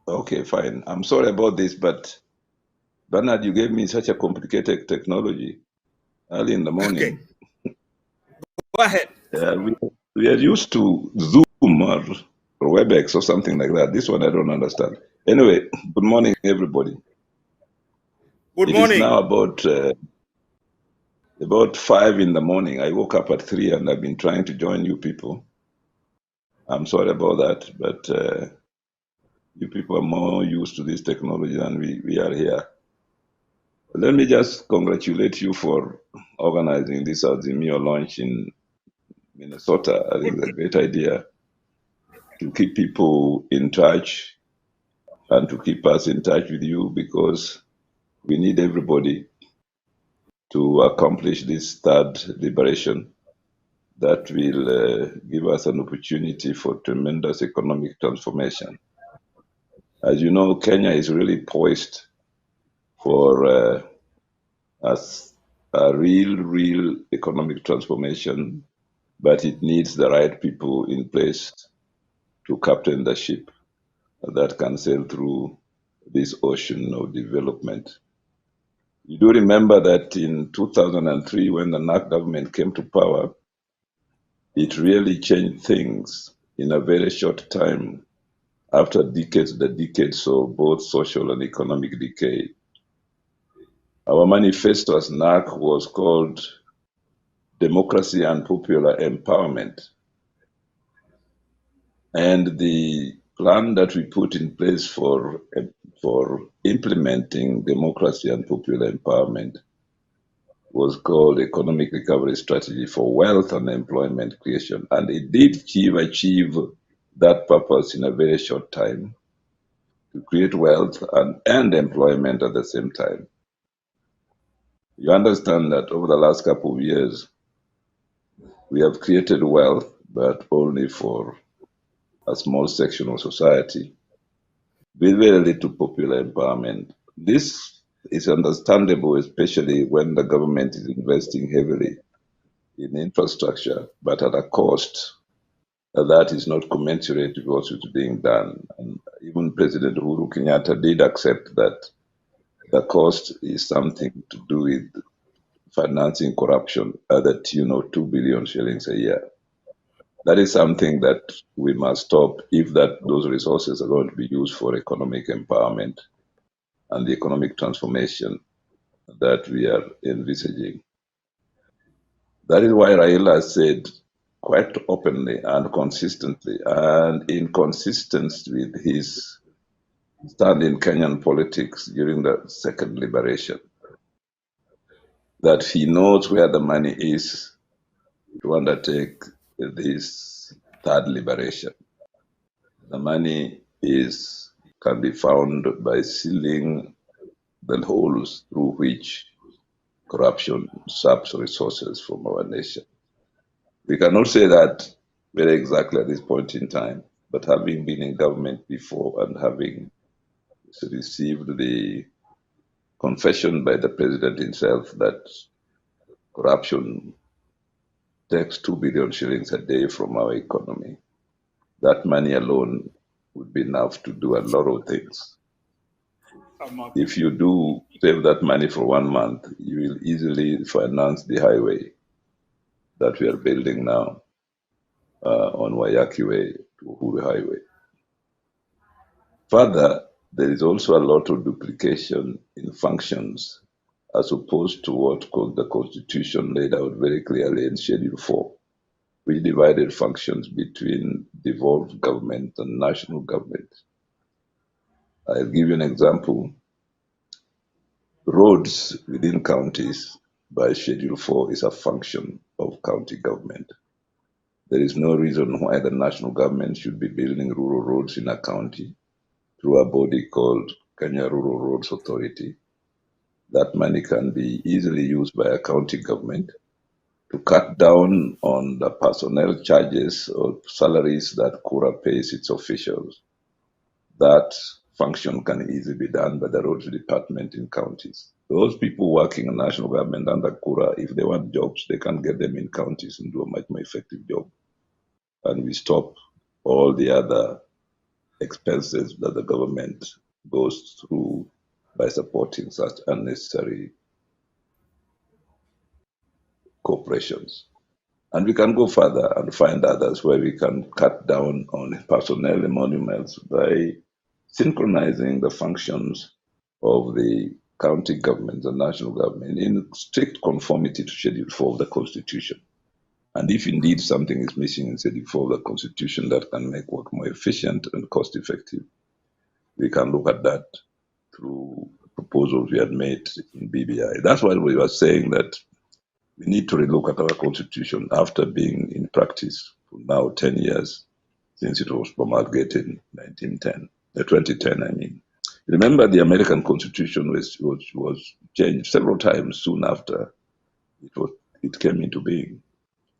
Okay, fine. I'm sorry about this, but Bernard, you gave me such a complicated technology early in the morning. Okay, go ahead. We are used to Zoom or WebEx or something like that. This one I don't understand. Anyway, good morning, everybody. Good It is morning. now about 5 in the morning. I woke up at 3 and I've been trying to join you people. I'm sorry about that, but you people are more used to this technology than we are here. Let me just congratulate you for organizing this Azimio launch in Minnesota. I think it's a great idea to keep people in touch and to keep us in touch with you, because we need everybody to accomplish this third liberation that will give us an opportunity for tremendous economic transformation. As you know, Kenya is really poised for a real economic transformation, but it needs the right people in place to captain the ship that can sail through this ocean of development. You do remember that in 2003, when the NAC government came to power, it really changed things in a very short time. After the decades of both social and economic decay. Our manifesto as NAC was called Democracy and Popular Empowerment. And the plan that we put in place for implementing democracy and popular empowerment was called Economic Recovery Strategy for Wealth and Employment Creation. And it did achieve that purpose in a very short time, to create wealth and employment at the same time. You understand that over the last couple of years, we have created wealth, but only for a small section of society, with very little popular empowerment. This is understandable, especially when the government is investing heavily in infrastructure, but at a cost that is not commensurate with what is being done. And even President Uhuru Kenyatta did accept that the cost is something to do with financing corruption at the tune of 2 billion shillings a year. That is something that we must stop if those resources are going to be used for economic empowerment and the economic transformation that we are envisaging. That is why Raila said quite openly and consistently, and in consistency with his stand in Kenyan politics during the second liberation, that he knows where the money is to undertake this third liberation. The money can be found by sealing the holes through which corruption saps resources from our nation. We cannot say that very exactly at this point in time, but having been in government before and having received the confession by the president himself that corruption takes 2 billion shillings a day from our economy, that money alone would be enough to do a lot of things. If you do save that money for 1 month, you will easily finance the highway that we are building now on Wayaki Way to Uhuru Highway. Further, there is also a lot of duplication in functions as opposed to what the Constitution laid out very clearly in Schedule 4, which divided functions between devolved government and national government. I'll give you an example. Roads within counties by Schedule 4 is a function of county government. There is no reason why the national government should be building rural roads in a county through a body called Kenya Rural Roads Authority. That money can be easily used by a county government to cut down on the personnel charges or salaries that Kura pays its officials. That function can easily be done by the roads department in counties. Those people working in national government under Kura, if they want jobs, they can get them in counties and do a much more effective job. And we stop all the other expenses that the government goes through by supporting such unnecessary corporations. And we can go further and find others where we can cut down on personnel emoluments by synchronizing the functions of the county government and national government in strict conformity to Schedule 4 of the Constitution. And if indeed something is missing in Schedule 4 of the Constitution that can make work more efficient and cost effective, we can look at that through proposals we had made in BBI. That's why we were saying that we need to relook at our Constitution after being in practice for now 10 years since it was promulgated in 2010, I mean. Remember, the American Constitution was changed several times soon after it came into being.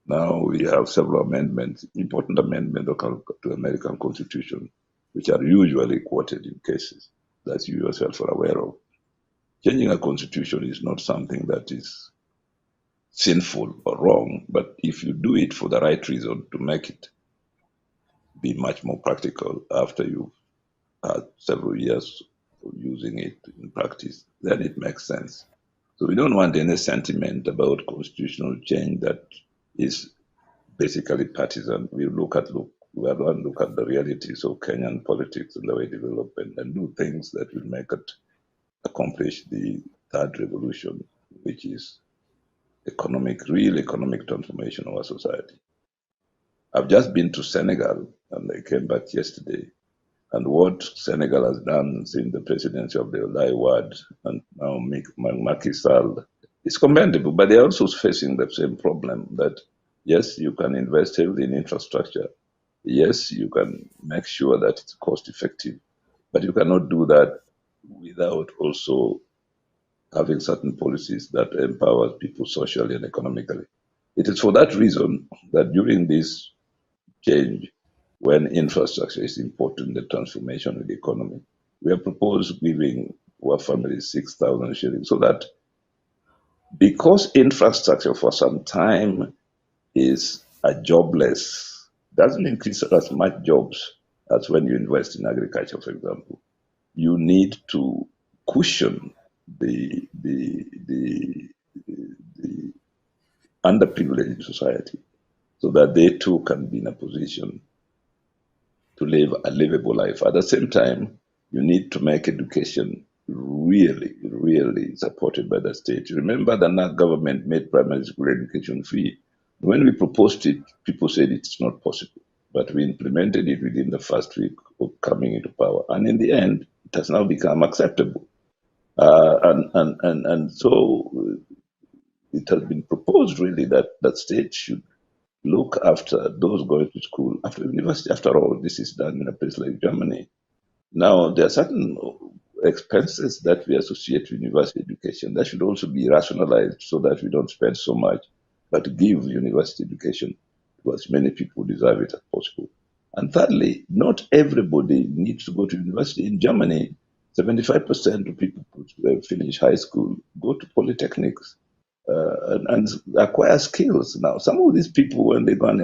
Now we have several amendments, important amendments to the American Constitution, which are usually quoted in cases that you yourself are aware of. Changing a constitution is not something that is sinful or wrong, but if you do it for the right reason to make it be much more practical after you've had several years of using it in practice, then it makes sense. So we don't want any sentiment about constitutional change that is basically partisan. We are going to look at the realities of Kenyan politics and the way development and do things that will make it accomplish the third revolution, which is real economic transformation of our society. I've just been to Senegal and I came back yesterday. And what Senegal has done since the presidency of the Olai Wad and now Macky Sall is commendable, but they're also facing the same problem that, yes, you can invest heavily in infrastructure. Yes, you can make sure that it's cost effective, but you cannot do that without also having certain policies that empower people socially and economically. It is for that reason that during this change, when infrastructure is important, the transformation of the economy, we have proposed giving our families 6,000 shillings so that because infrastructure for some time is a jobless, doesn't increase as much jobs as when you invest in agriculture, for example. You need to cushion the underprivileged society so that they too can be in a position to live a livable life. At the same time, you need to make education really, really supported by the state. Remember the NAC government made primary school education free. When we proposed it, people said it's not possible. But we implemented it within the first week of coming into power. And in the end, it has now become acceptable. And so it has been proposed really that that state should look after those going to school after university. After all, this is done in a place like Germany. Now, there are certain expenses that we associate with university education that should also be rationalized so that we don't spend so much, but give university education to as many people who deserve it as possible. And thirdly, not everybody needs to go to university. In Germany, 75% of people who finish high school go to polytechnics. And acquire skills. Now, some of these people, when they go and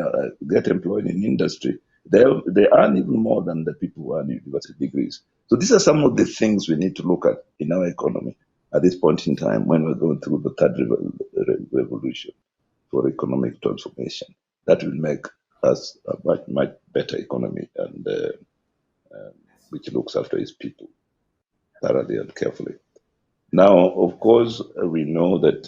get employed in industry, they earn even more than the people who earn university degrees. So these are some of the things we need to look at in our economy at this point in time when we're going through the third revolution for economic transformation. That will make us a much, much better economy and which looks after its people thoroughly and carefully. Now, of course, we know that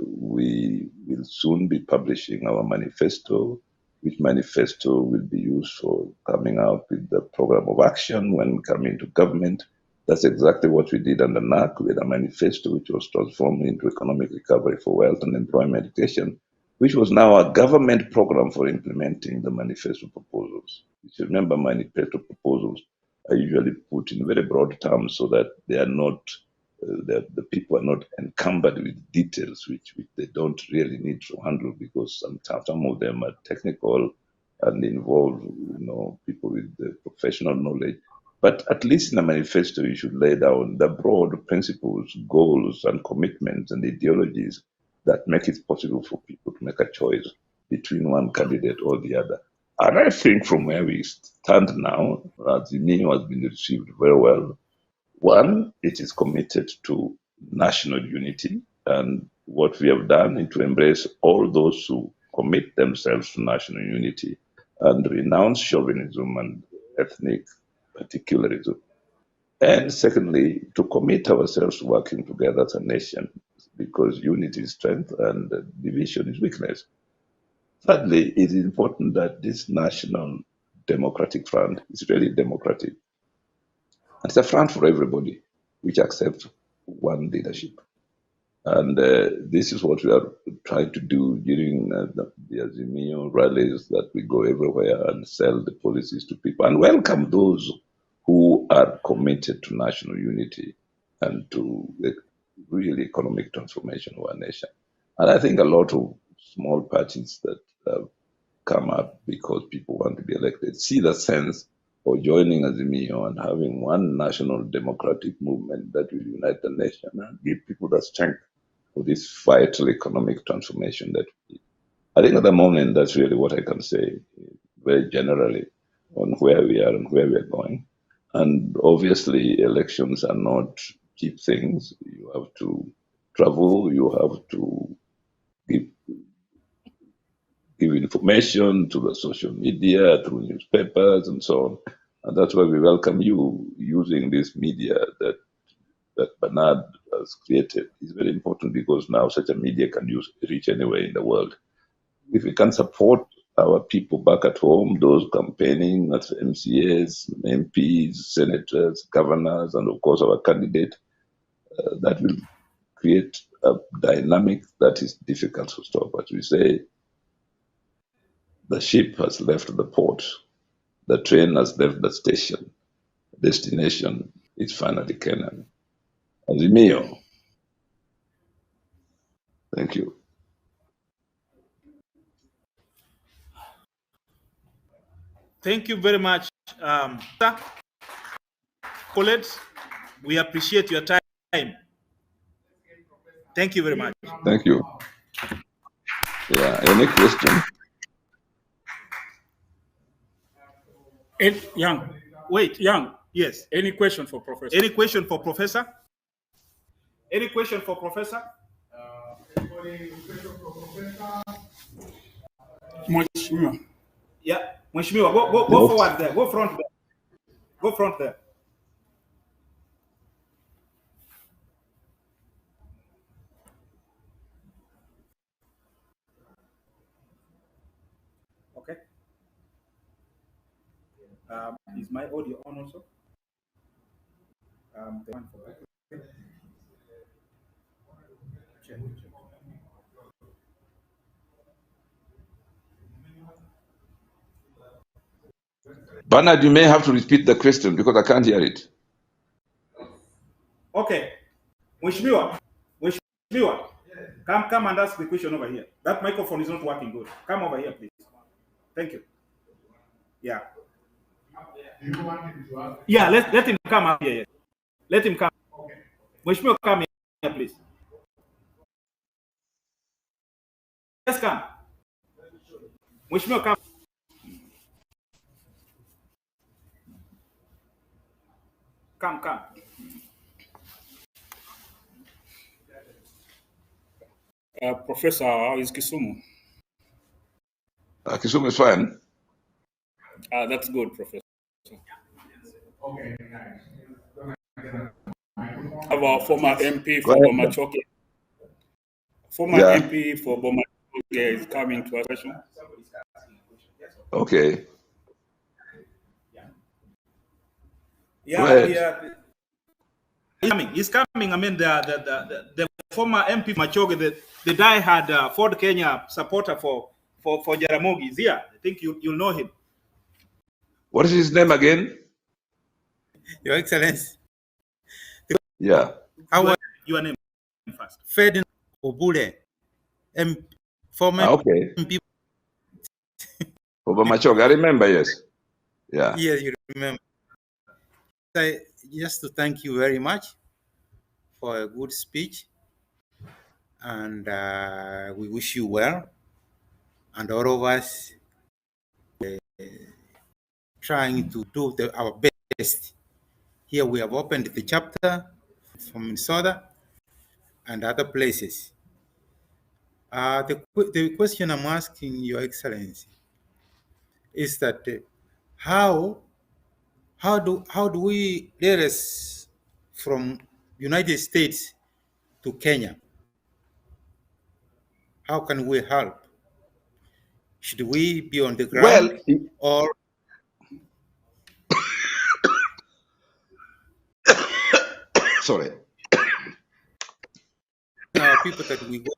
we will soon be publishing our manifesto, which manifesto will be used for coming out with the program of action when we come into government. That's exactly what we did under NAC with a manifesto, which was transformed into economic recovery for wealth and employment education, which was now a government program for implementing the manifesto proposals. If you remember, manifesto proposals are usually put in very broad terms so that they are not the people are not encumbered with details which they don't really need to handle because some of them are technical and involve people with the professional knowledge. But at least in a manifesto, you should lay down the broad principles, goals, and commitments and ideologies that make it possible for people to make a choice between one candidate or the other. And I think from where we stand now, Azimio has been received very well. One, it is committed to national unity, and what we have done is to embrace all those who commit themselves to national unity and renounce chauvinism and ethnic particularism. And secondly, to commit ourselves to working together as a nation, because unity is strength and division is weakness. Thirdly, it is important that this National Democratic Front is really democratic. And it's a front for everybody, which accepts one leadership. And this is what we are trying to do during the Azimio rallies, that we go everywhere and sell the policies to people and welcome those who are committed to national unity and to the real economic transformation of our nation. And I think a lot of small parties that come up because people want to be elected see the sense of joining Azimio and having one national democratic movement that will unite the nation and give people the strength for this vital economic transformation that we need. I think at the moment, that's really what I can say very generally on where we are and where we are going. And obviously, elections are not cheap things. You have to travel, you have to give information to the social media, through newspapers, and so on. And that's why we welcome you using this media that Bernard has created. Is very important, because now such a media can reach anywhere in the world. If we can support our people back at home, those campaigning as MCAs, MPs, senators, governors, and of course our candidate, that will create a dynamic that is difficult to stop. As we say, the ship has left the port, the train has left the station, destination is finally Canaan. Azimio. Thank you. Thank you very much, sir. Colleagues, we appreciate your time. Thank you very much. Thank you. Yeah, any question? Young. Wait. Young. Yes. Any question for Professor? Any question for Professor? Any question for Professor? Mheshimiwa. Yeah. Mheshimiwa, go forward there. Go front there. Go front there. Okay. Is my audio on also? The one for check. Bernard, you may have to repeat the question because I can't hear it. Okay. Mheshimiwa, come and ask the question over here. That microphone is not working good. Come over here, please. Thank you. Yeah. Yeah, let him come up here. Let him come. Okay. Mheshimiwa, come here, please. Yes, come. Mheshimiwa, come. Come. Professor, how is Kisumu? Kisumu is fine. That's good, Professor. Okay, Our former MP Go for ahead. Bomachoke. Former Yeah. MP for Bomachoke is coming to our session. Okay. Yeah. He's coming. I mean, the former MP Machoge, the die-hard Ford Kenya supporter for Jaramogi is here. I think you'll know him. What is his name again? Your Excellency. Yeah. How your name first? Ferdinand Obule, former Okay. MP. Obamachog, I remember, yes. Yeah. Yes, you remember. Just to thank you very much for a good speech, and we wish you well, and all of us trying to do our best. Here we have opened the chapter from Minnesota and other places. The question I'm asking, Your Excellency, is that how do we realize from United States to Kenya? How can we help? Should we be on the ground or sorry. people that we work?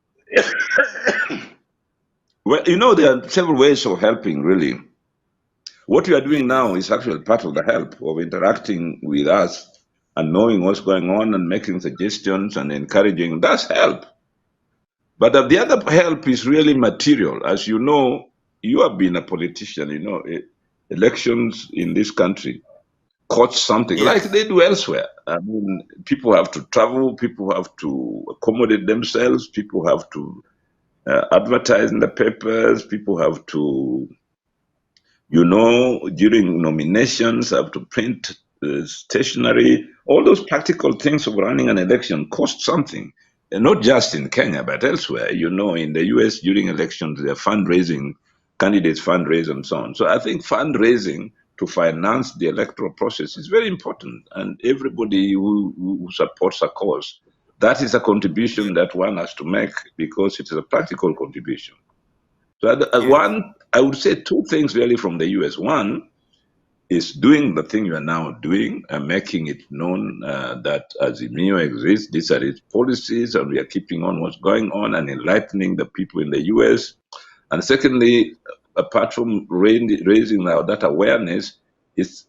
Well, you know, there are several ways of helping, really. What you are doing now is actually part of the help of interacting with us and knowing what's going on and making suggestions and encouraging. That's help. But the other help is really material. As you know, you have been a politician, you know, elections in this country cost something, like they do elsewhere. I mean, people have to travel, people have to accommodate themselves, people have to advertise in the papers, people have to, you know, during nominations, have to print stationery. All those practical things of running an election cost something. And not just in Kenya, but elsewhere. You know, in the US during elections, they're fundraising, candidates fundraise and so on. So I think fundraising to finance the electoral process is very important. And everybody who supports a cause, that is a contribution that one has to make because it is a practical contribution. So one, I would say two things really from the US. One is doing the thing you are now doing and making it known that Azimio exists, these are its policies, and we are keeping on what's going on and enlightening the people in the US. And secondly, apart from raising that awareness, is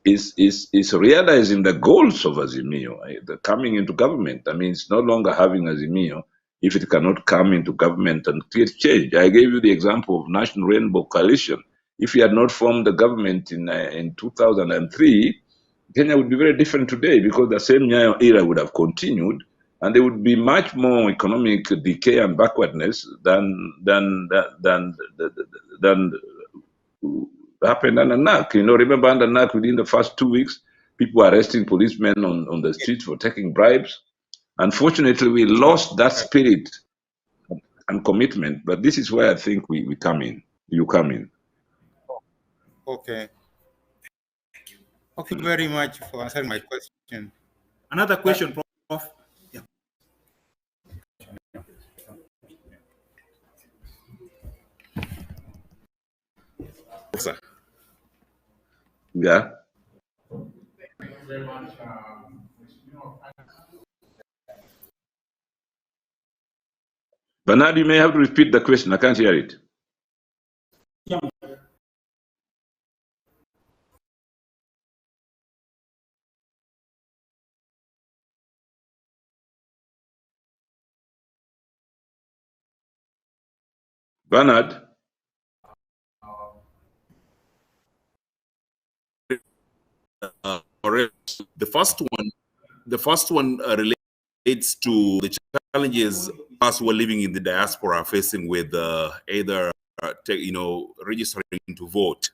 realizing the goals of Azimio, the coming into government. I mean, it's no longer having Azimio if it cannot come into government and create change. I gave you the example of National Rainbow Coalition. If we had not formed the government in 2003, Kenya would be very different today because the same Nyong'o era would have continued, and there would be much more economic decay and backwardness than happened under NAC. You know, remember under NAC, within the first 2 weeks, people were arresting policemen on the streets for taking bribes. Unfortunately, we lost that spirit and commitment. But this is where I think we come in. You come in. Okay. Thank you very much for answering my question. Another question, Prof. Yeah. Sir. Yeah. Thank you very much. Bernard, you may have to repeat the question. I can't hear it. Yeah. Bernard? The first one relates to the challenges us who are living in the diaspora are facing with either registering to vote.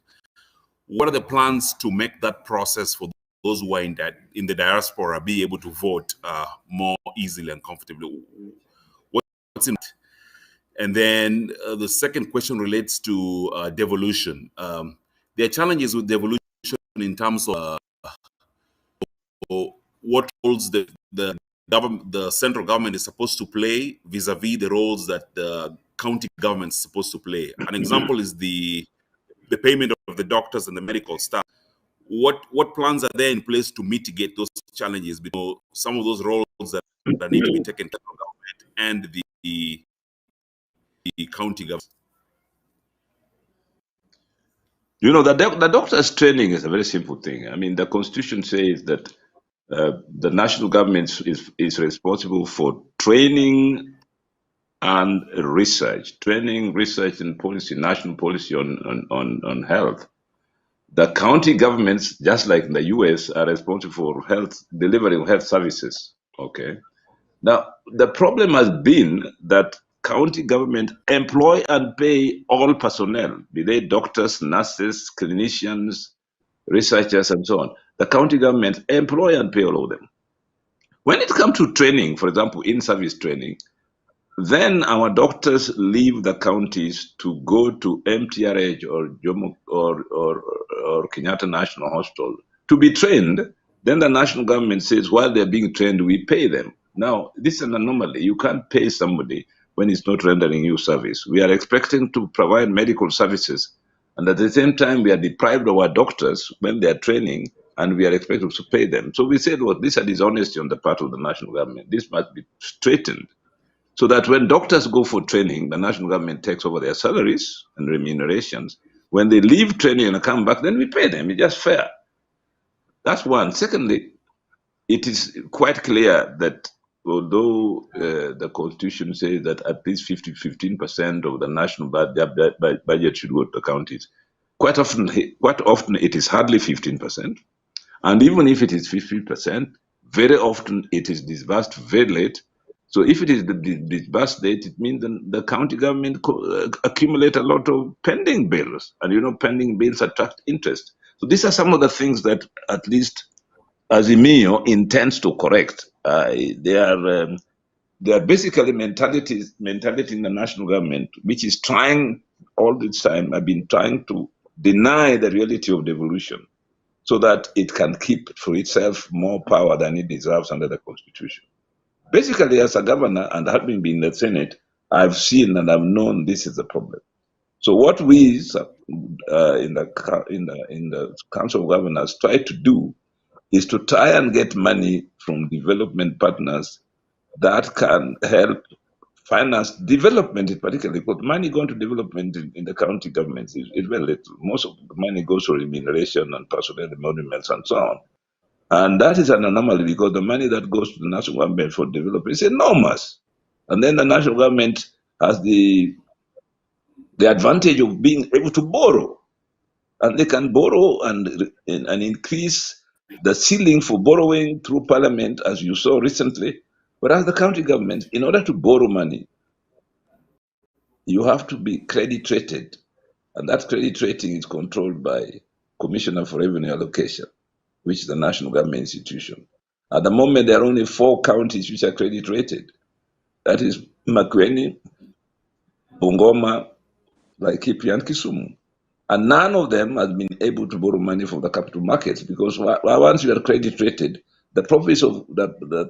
What are the plans to make that process for those who are in the diaspora be able to vote more easily and comfortably? What's in it? And then the second question relates to devolution. There are challenges with devolution in terms of what roles the central government is supposed to play vis-a-vis the roles that the county government is supposed to play. An example is the payment of the doctors and the medical staff. What plans are there in place to mitigate those challenges? Because some of those roles that need to be taken care of government and the county government. You know, the doctor's training is a very simple thing. I mean, the Constitution says that the national government is responsible for training and research, and policy, national policy on health. The county governments, just like in the US, are responsible for delivery of health services. Okay. Now, the problem has been that county government employ and pay all personnel, be they doctors, nurses, clinicians, researchers, and so on. The county governments employ and pay all of them. When it comes to training, for example, in-service training, then our doctors leave the counties to go to MTRH or Jomo or Kenyatta National Hospital to be trained. Then the national government says, while they're being trained, we pay them. Now, this is an anomaly. You can't pay somebody when it's not rendering you service. We are expecting to provide medical services, and at the same time, we are deprived of our doctors when they are training, and we are expected to pay them. So we said, well, this is a dishonesty on the part of the national government. This must be straightened, so that when doctors go for training, the national government takes over their salaries and remunerations. When they leave training and come back, then we pay them. It's just fair. That's one. Secondly, it is quite clear that although the Constitution says that at least 15% of the national budget should go to the counties, quite often it is hardly 15%. And even if it is 50%, very often it is disbursed very late. So if it is disbursed late, it means the county government accumulate a lot of pending bills, and pending bills attract interest. So these are some of the things that at least Azimio intends to correct. They are basically mentality in the national government, which is trying all this time. I've been trying to deny the reality of devolution, so that it can keep for itself more power than it deserves under the Constitution. Basically, as a governor and having been in the Senate, I've seen and I've known this is the problem. So what we in the Council of Governors try to do is to try and get money from development partners that can help finance development, particularly because money going to development in the county governments is very little. Most of the money goes for remuneration and personnel emoluments and so on. And that is an anomaly because the money that goes to the national government for development is enormous. And then the national government has the advantage of being able to borrow. And they can borrow and increase the ceiling for borrowing through parliament, as you saw recently. Whereas the county government, in order to borrow money, you have to be credit rated. And that credit rating is controlled by Commissioner for Revenue Allocation, which is the national government institution. At the moment, there are only 4 counties which are credit rated. That is Makueni, Bungoma, Laikipia, and Kisumu. And none of them has been able to borrow money from the capital markets, because once you are credit rated, the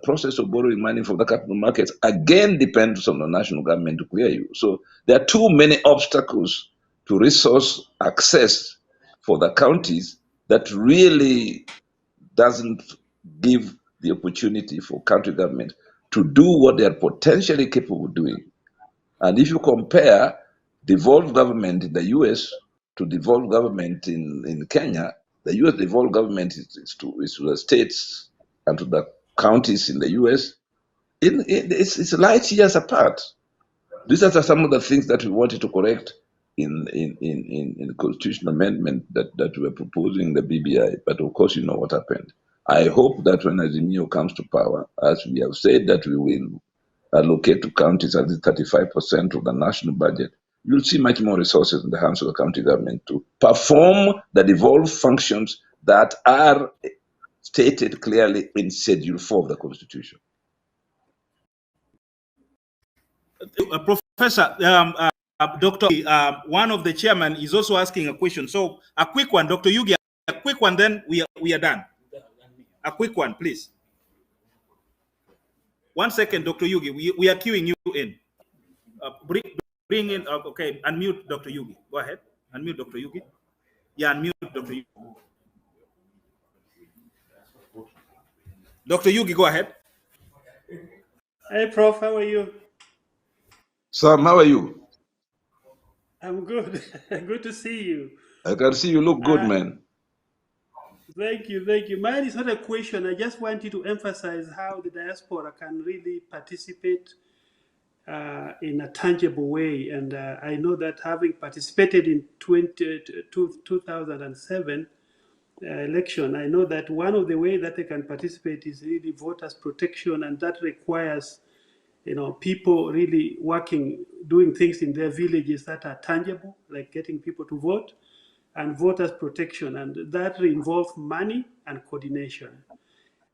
process of borrowing money from the capital markets again depends on the national government to clear you. So there are too many obstacles to resource access for the counties that really doesn't give the opportunity for county government to do what they are potentially capable of doing. And if you compare devolved government in the US to devolved government in Kenya, the US devolved government is to the states and to the counties in the US. It's light years apart. These are some of the things that we wanted to correct in the constitutional amendment that we're proposing, the BBI. But of course, you know what happened. I hope that when Azimio comes to power, as we have said that we will allocate to counties at least 35% of the national budget, you'll see much more resources in the hands of the county government to perform the devolved functions that are stated clearly in Schedule 4 of the Constitution. Professor, Dr. One of the chairman is also asking a question. So a quick one, Dr. Yugi, a quick one, then we are done. A quick one, please. 1 second, Dr. Yugi, we are queuing you in. Bring in, okay, unmute Dr. Yugi. Go ahead. Unmute Dr. Yugi. Yeah, unmute Dr. Yugi. Dr. Yugi, go ahead. Hey, Prof, how are you? Sam, how are you? I'm good. Good to see you. I can see you look good, man. Thank you, thank you. Mine is not a question. I just wanted to emphasize how the diaspora can really participate in a tangible way. And I know that having participated in 2007 election, I know that one of the ways that they can participate is really voters protection, and that requires people really working, doing things in their villages that are tangible, like getting people to vote. and voters protection, and that involves money and coordination.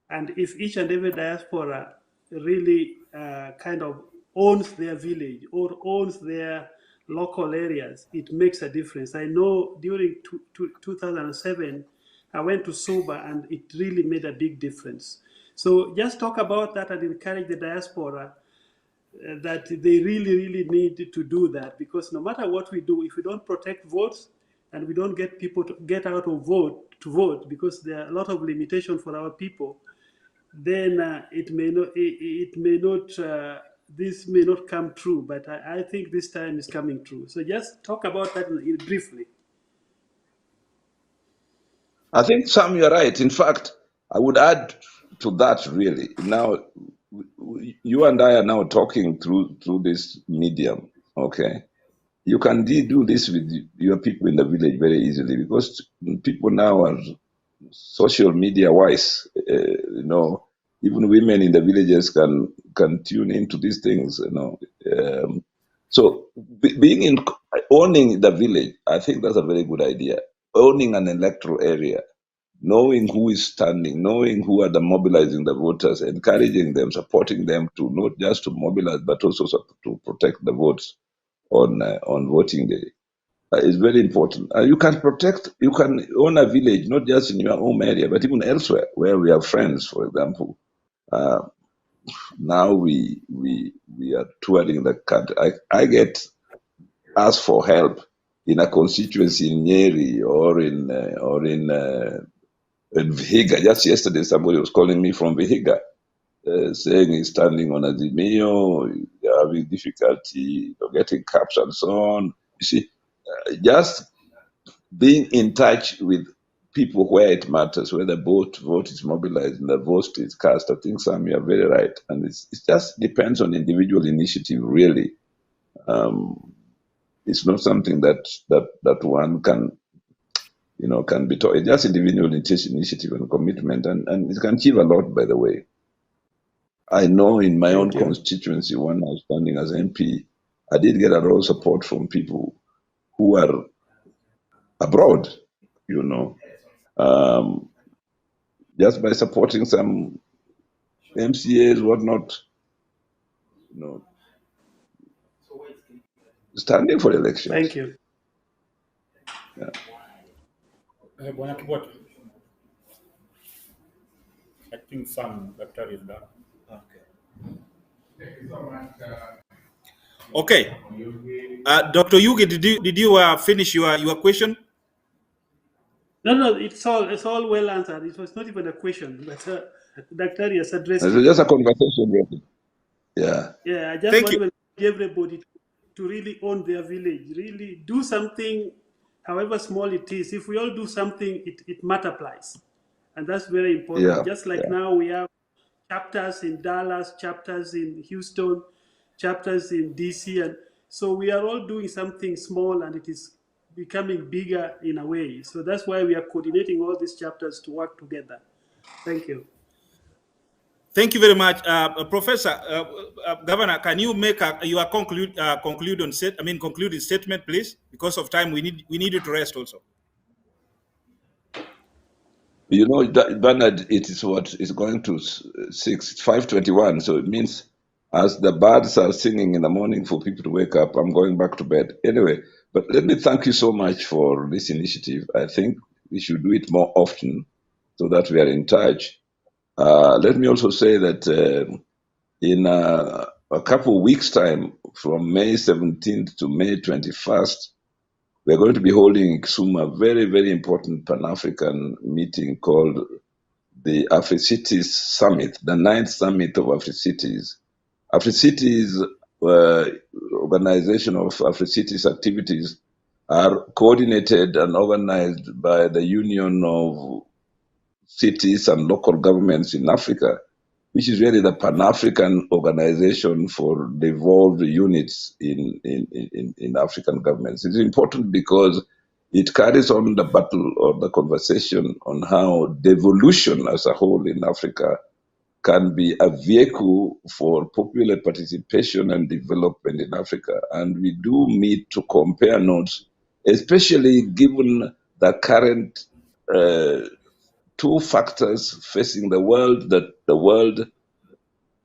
And if each and every diaspora really kind of owns their village or owns their local areas, it makes a difference. I know during 2007, I went to Suba and it really made a big difference. So just talk about that and encourage the diaspora that they really, really need to do that, because no matter what we do, if we don't protect votes and we don't get people to get out of to vote, because there are a lot of limitations for our people, then it may not, this may not come true. But I think this time is coming true. So just talk about that briefly. I think, Sam, you're right. In fact, I would add to that, really. Now, you and I are now talking through this medium, okay? You can do this with your people in the village very easily, because people now are social media wise. You know, even women in the villages can tune into these things. You know, so owning the village, I think that's a very good idea. Owning an electoral area, knowing who is standing, knowing who are mobilizing the voters, encouraging them, supporting them to not just to mobilize, but also to protect the votes on voting day is very important. You can own a village, not just in your home area, but even elsewhere where we have friends, for example. Now we are touring the country. I get asked for help in a constituency in Nyeri or in Vihiga. Just yesterday, somebody was calling me from Vihiga, saying he's standing on Azimio, having difficulty getting caps and so on. You see, just being in touch with people where it matters, where the vote is mobilized and the vote is cast. I think, Sam, you are very right. And it just depends on individual initiative, really. It's not something that one can be taught. It's just individual initiative and commitment, and it can achieve a lot, by the way. I know in my own constituency, when I was standing as MP, I did get a lot of support from people who are abroad, you know, just by supporting some MCAs, whatnot, you know, standing for elections. Thank you. Yeah. I think some doctor is done. Okay. Thank you so much. Okay. Dr. Yugi, did you finish your question? No, it's all well answered. It was not even a question, but Dr. has addressed It's it. just a conversation, really. Yeah. Yeah, I just want to encourage everybody to really own their village, really do something, however small it is. If we all do something, it multiplies. And that's very important. Yeah. Just like now we have chapters in Dallas, chapters in Houston, chapters in DC. And so we are all doing something small, and it is becoming bigger in a way. So that's why we are coordinating all these chapters to work together. Thank you. Thank you very much, Professor. Governor, can you make your concluding statement, please? Because of time, we need you to rest also. You know, Bernard, it is what is going to 5:21, so it means as the birds are singing in the morning for people to wake up, I'm going back to bed. Anyway, but let me thank you so much for this initiative. I think we should do it more often so that we are in touch. Let me also say that in a couple of weeks' time, from May 17th to May 21st, we're going to be holding in Kisumu a very, very important Pan-African meeting called the AfriCities Summit, the 9th Summit of AfriCities. AfriCities, organization of AfriCities activities, are coordinated and organized by the Union of Cities and Local Governments in Africa, which is really the Pan-African organization for devolved units in African governments. It's important because it carries on the battle or the conversation on how devolution as a whole in Africa can be a vehicle for popular participation and development in Africa. And we do meet to compare notes, especially given the current two factors facing the world that the world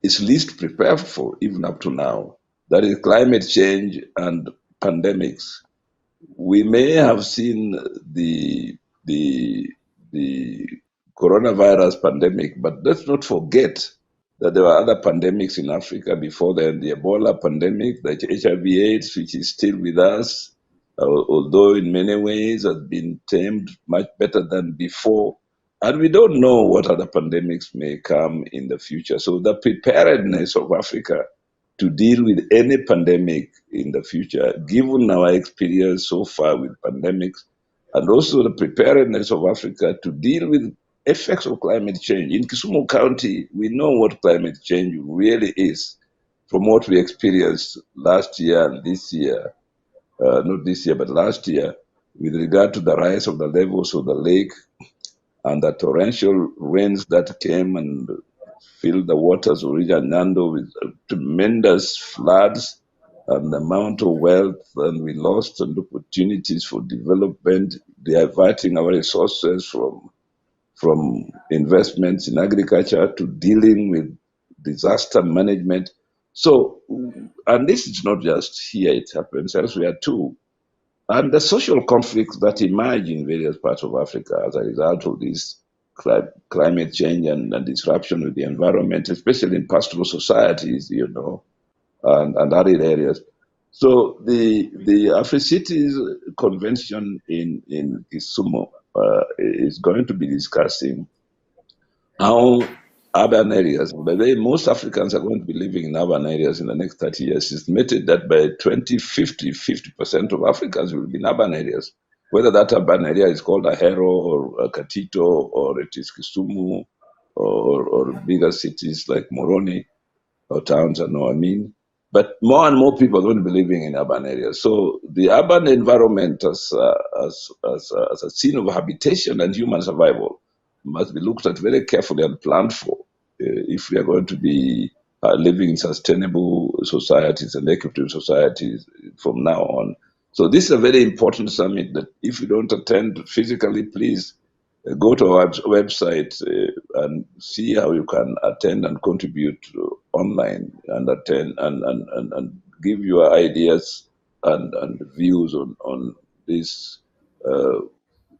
is least prepared for, even up to now. That is climate change and pandemics. We may have seen the coronavirus pandemic, but let's not forget that there were other pandemics in Africa before then. The Ebola pandemic, the HIV/AIDS, which is still with us, although in many ways has been tamed much better than before. And we don't know what other pandemics may come in the future. So the preparedness of Africa to deal with any pandemic in the future, given our experience so far with pandemics, and also the preparedness of Africa to deal with effects of climate change. In Kisumu County, we know what climate change really is from what we experienced last year and this year, not this year, but last year, with regard to the rise of the levels of the lake and the torrential rains that came and filled the waters of River Nando with tremendous floods and the amount of wealth, and we lost and opportunities for development, diverting our resources from investments in agriculture to dealing with disaster management. So, and this is not just here, it happens elsewhere too. And the social conflicts that emerge in various parts of Africa as a result of this climate change and disruption of the environment, especially in pastoral societies, you know, and arid areas. So the Afri-Cities Convention in Kisumu is going to be discussing how urban areas, by the way, most Africans are going to be living in urban areas in the next 30 years. It's estimated that by 2050, 50% of Africans will be in urban areas. Whether that urban area is called Ahero or Katito, or it is Kisumu, or bigger cities like Moroni, or towns, I know I mean. But more and more people are going to be living in urban areas. So the urban environment as a scene of habitation and human survival must be looked at very carefully and planned for if we are going to be living in sustainable societies and equitable societies from now on. So this is a very important summit that if you don't attend physically, please go to our website and see how you can attend and contribute online and attend and give your ideas and views on this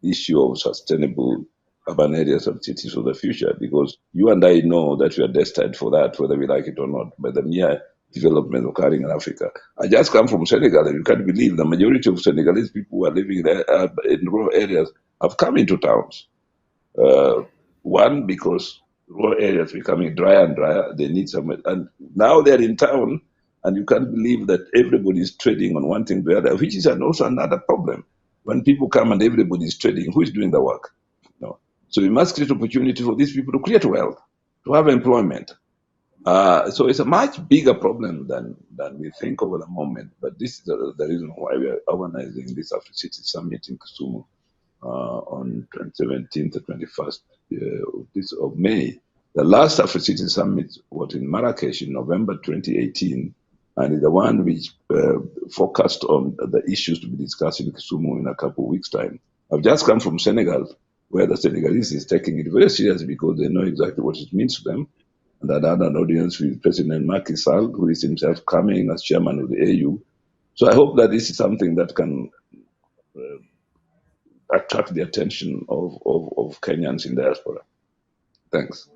issue of sustainable urban areas and cities for the future, because you and I know that we are destined for that, whether we like it or not, by the mere development occurring in Africa. I just come from Senegal, and you can't believe the majority of Senegalese people who are living in rural areas have come into towns. One, because rural areas becoming drier and drier, they need some, and now they're in town, and you can't believe that everybody is trading on one thing to the other, which is also another problem. When people come and everybody is trading, who is doing the work? No. So we must create opportunity for these people to create wealth, to have employment. So it's a much bigger problem than we think of at the moment. But this is the reason why we are organizing this Afri-City Summit in Kisumu on 17th to 21st of May. The last Afri-City Summit was in Marrakesh in November 2018, and is the one which focused on the issues to be discussed in Kisumu in a couple of weeks' time. I've just come from Senegal, where the Senegalese is taking it very seriously because they know exactly what it means to them. And I had an audience with President Macky Sall, who is himself coming as chairman of the AU. So I hope that this is something that can attract the attention of Kenyans in diaspora. Thanks.